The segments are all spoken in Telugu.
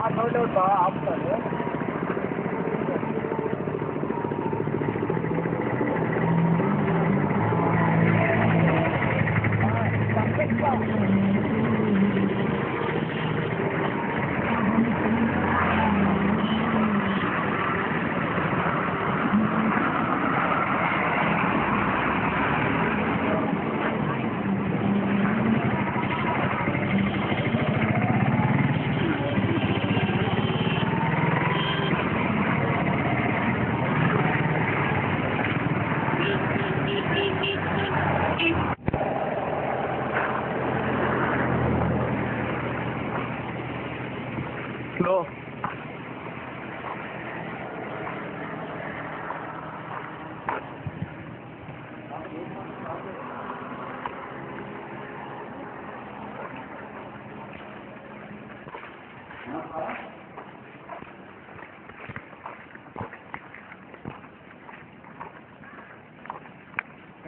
బాగా ఆపుతారు. స్లో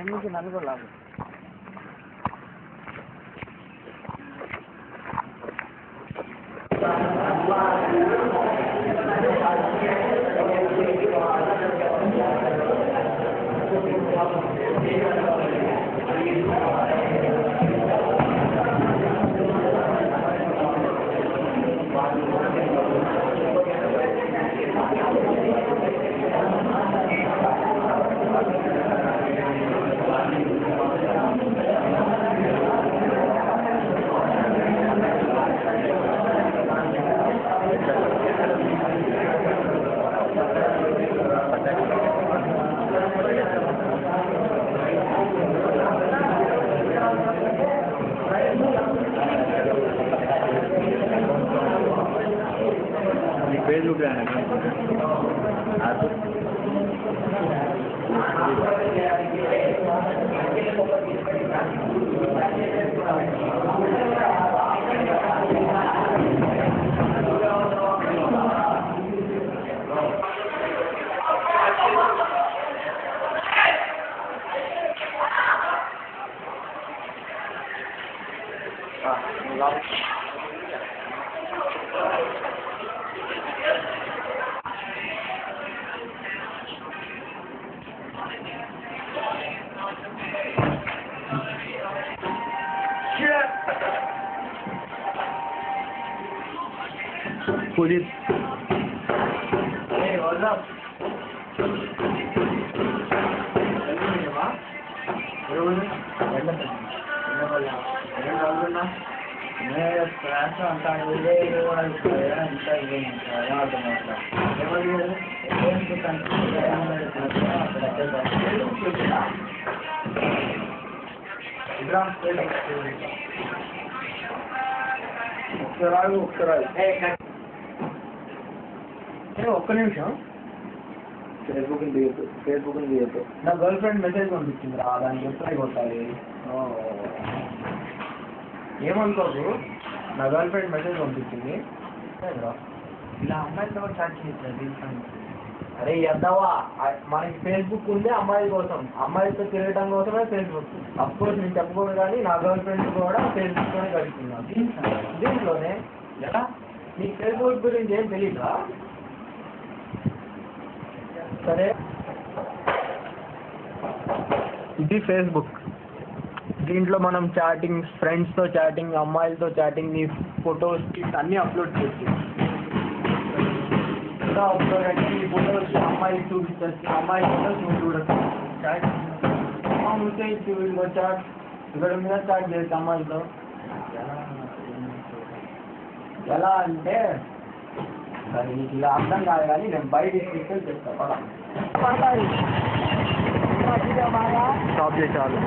ఎందుకు నలుగురు లాగా Facebook police. Hey, what's up? ఒక్క నిమిషం ఫేస్బుక్ తీయద్దు నా గర్ల్ ఫ్రెండ్ మెసేజ్ పంపించింది రా దానికి రిప్లై కొట్టాలి ఏమనుకోదు నా గర్ల్ ఫ్రెండ్ మెసేజ్ పంపించింది ఇలా అమ్మాయిలతో చాట్ చేస్తుంది అరే ఎద్దావా మనకి ఫేస్బుక్ ఉంది అమ్మాయిల కోసం అమ్మాయిలతో తిరగడం కోసమే ఫేస్బుక్ అఫ్కోర్స్ నేను చెప్పకూడదు కానీ నా గర్ల్ ఫ్రెండ్ కూడా ఫేస్బుక్లోనే గడుపుతున్నాను దీంట్లోనే ఎలా నీకు ఫేస్బుక్ గురించి ఏం తెలీదా సరే ఇది ఫేస్బుక్ దీంట్లో మనం చాటింగ్ ఫ్రెండ్స్తో చాటింగ్ అమ్మాయిలతో చాటింగ్ నీ ఫొటోస్ అన్నీ అప్లోడ్ చేసి ఇంకా అప్లోడ్ అంటే నీ ఫొటోస్ అమ్మాయికి చూపించచ్చు అమ్మాయి ఫొటోస్ నువ్వు చూడచ్చు చాట్ ఉంటే వీడియో చాట్ ఇక్కడ మీద చాట్ చేయొచ్చు అమ్మాయిలతో ఎలా అంటే సరే నీకు ఇలా అర్థం కాదు కానీ నేను బయట తీసుకెళ్ళి చెప్తాను స్టాప్ చేసేవాళ్ళు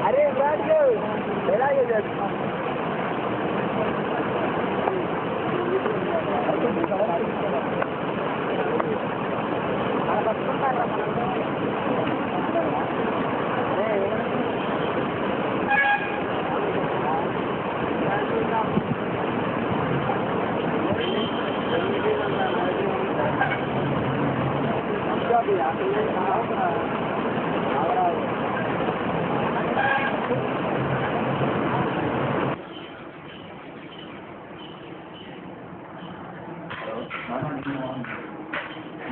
అరే ఎలాగే చేస్తాను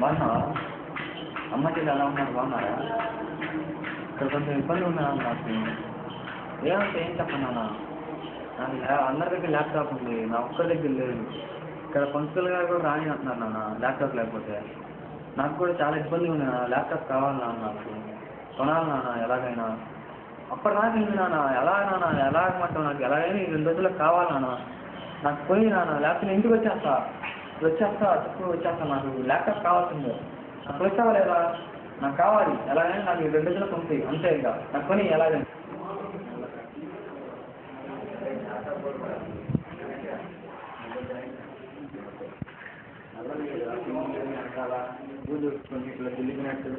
బాగున్నావా? అమ్మ చెల్లి ఎలా ఉన్నారు? బాగున్నారా? ఇక్కడ కొంచెం ఇబ్బంది ఉన్నా నాకు. ఏమంటే ఏం చెప్పను అన్న, నాకు అందరి దగ్గర ల్యాప్టాప్ ఉంది, నా ఒక్క దగ్గర లేదు. ఇక్కడ పంతులు గారు కూడా రాని అంటున్నారు నాన్న ల్యాప్టాప్ లేకపోతే. నాకు కూడా చాలా ఇబ్బంది ఉంది నాన్న, ల్యాప్టాప్ కావాలి నాన్న, నాకు కొనాలి నాన్న ఎలాగైనా. అప్పటిదాకా ఉంది నాన్న, ఎలాగమంటావు, నాకు ఎలాగైనా ఈ 2 రోజులకు కావాలి నాన్న. నాకు పోయి నాన్న ల్యాప్టాప్ ఇంటికి వచ్చేస్తా తక్కువ వచ్చేస్తా, నాకు ల్యాప్టాప్ కావాల్సిందే. నాకు వచ్చావా లేదా? నాకు కావాలి ఎలాగైనా, నాకు ఈ 2 రోజులకు ఉంది అంతే. ఇక నాకు కొని ఎలాగైనా కొంచెం ఇట్లా తెలిపినట్టు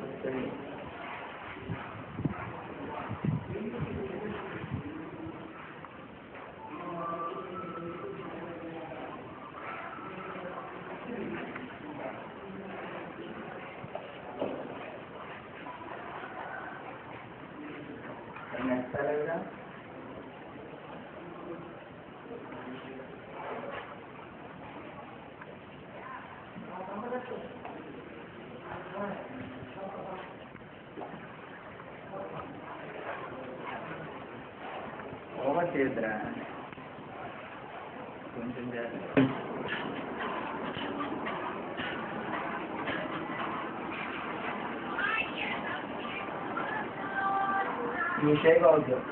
ఓవర్ చేయొద్దురా, కొంచెం చేయాలి. మీ షేక్ అవుతుంది.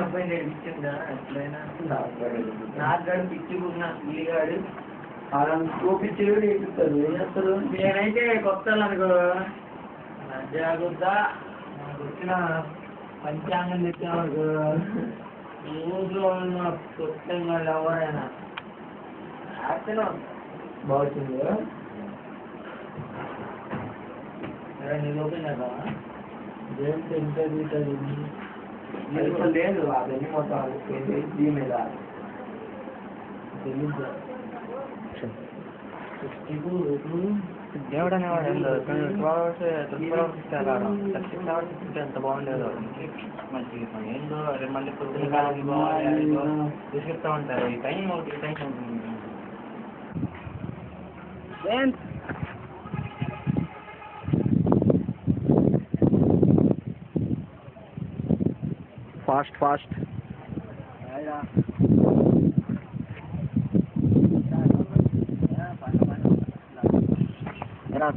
అబ్బాయి నేర్పించిందా ఎట్లయినా? నాగాడు పిచ్చిగున్నా పిల్లిగాడు అలా చూపించి నేర్పిస్తారు. ఏం చేస్తారు? నేనైతే కొత్త అనుకో జాగ్రత్త, నాకు వచ్చిన పంచాంగం తెచ్చామనుకో ఊళ్ళో ఉన్న కొత్త వాళ్ళు ఎవరైనా బాగుంటుంది. నీకు ఓపెన్ చేద్దామా? దేంట్లో ఇంటర్వ్యూ లేదు, అవన్నీ మొత్తం దీని మీద తెలీదు. దేవుడు అనేవాడు ఎంత బాగుండేదో మంచిగా ఏందో మళ్ళీ తీసుకెళ్తా ఉంటారు. ఈ టైం ఒకటి టైం ఉంటుంది. ఫాస్ట్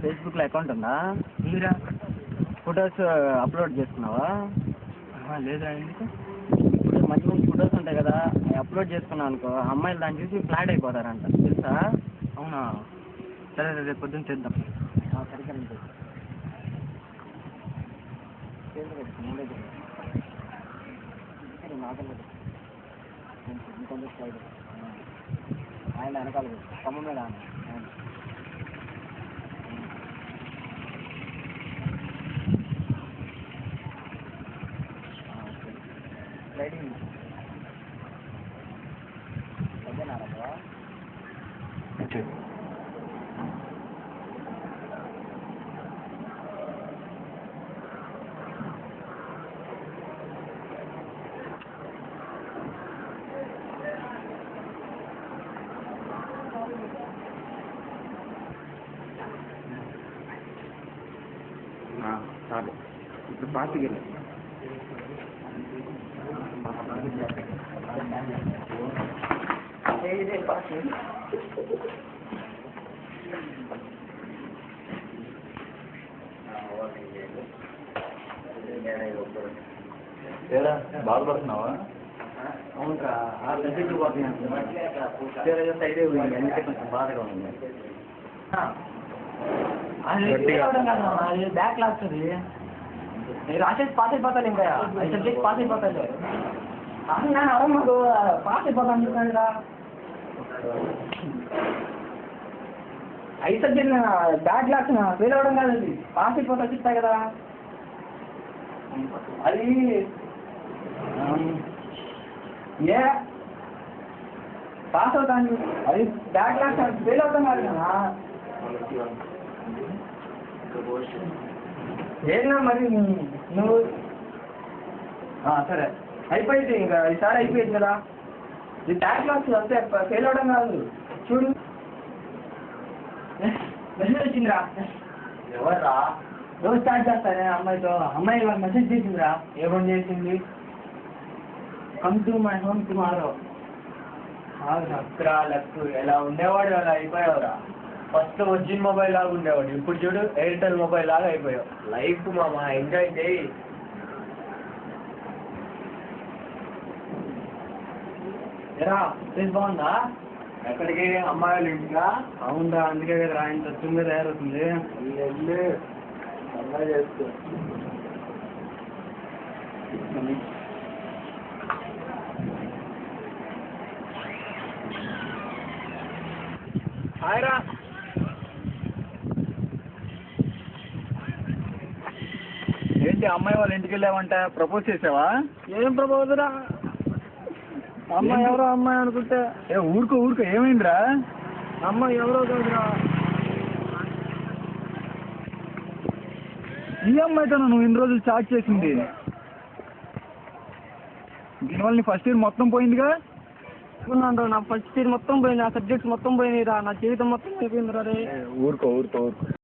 ఫేస్బుక్లో అకౌంట్ ఉందా? మీరా ఫొటోస్ అప్లోడ్ చేసుకున్నావా? లేదా, ఎందుకు? మంచి మంచి ఫొటోస్ ఉంటాయి కదా, అవి అప్లోడ్ చేసుకున్నావు అనుకో, అమ్మాయిలు దాన్ని చూసి ఫ్లాట్ అయిపోతారంట, తెలుసా? అవునా? సరే రేపు పొద్దున్న చేద్దాం. సరిగ్గా ఆయన వెనకాల కమ్మ మీద లైటింగ్ అదేనా? చాలు, ఇప్పుడు పార్టీకి వెళ్ళి బాధపడుతున్నావా? అవునరా, ఆ దగ్గరికి పోతున్నాను. సైడే పోయింది, అందుకే కొంచెం బాధగా ఉంది. అది బ్యాక్ లాస్తుంది. నేను రాసేసి పాస్ అయిపోతాను, ఇంకా 5 సబ్జెక్ట్ పాస్ అయిపోతాను. మాకు పాస్ అయిపోతాను చెప్పాను. అయితే బ్యాడ్ లాక్స్ ఫెయిల్ అవ్వడం కాదు అది పాస్ అయిపోతే వచ్చిస్తాయి కదా అది ఏ పాస్ అవుతాను అది బ్యాడ్ లాక్స్ ఫెయిల్ అవుతాం కాదు కదా ఏనా మరి నువ్వు సరే అయిపోయింది ఇంకా ఈసారి అయిపోయింది కదా ఇది బ్యాడ్ లాక్స్ అంతే ఫెయిల్ అవ్వడం కాదు చూడు మెసేజ్ వచ్చిందిరా ఎవర్రా రోజు స్టార్ట్ చేస్తానే అమ్మాయితో అమ్మాయి మెసేజ్ చేసిందిరా ఏమని చేసింది come to my home tomorrow అక్కరా లక్ ఎలా ఉండేవాడు అలా అయిపోయావురా ఫస్ట్ ఒరిజిన్ మొబైల్ లాగా ఉండేవాడు ఇప్పుడు చూడు ఎయిర్టెల్ మొబైల్ లాగా అయిపోయావు లైఫ్ మామ ఎంజాయ్ చేయి ఎరా ప్లేస్ బాగుందా ఎక్కడికి అమ్మాయిల ఇంటిగా అవునరా అందుకే కదా ఆయన తొమ్మిది తయారవుతుంది వెళ్ళి అమ్మాయి చేసుకో హాయ్ రా ఏంటి అమ్మాయి వాళ్ళ ఇంటికి వెళ్ళావంట ప్రపోజ్ చేసావా ఏం ప్రపోజ్ రా అమ్మాయి ఎవరో అమ్మాయి అనుకుంటే ఊరుకో ఏమైందిరా అమ్మాయి ఎవరో కాదురా ఈ అమ్మాయితో నువ్వు ఇన్ని రోజులు చాట్ చేసింది దీనివల్ల నీ ఫస్ట్ ఇయర్ మొత్తం పోయిందిగా నా ఫస్ట్ ఇయర్ మొత్తం పోయింది ఆ సబ్జెక్ట్స్ మొత్తం పోయినాయిరా నా జీవితం మొత్తం అయిపోయిందిరా రే ఊరుకో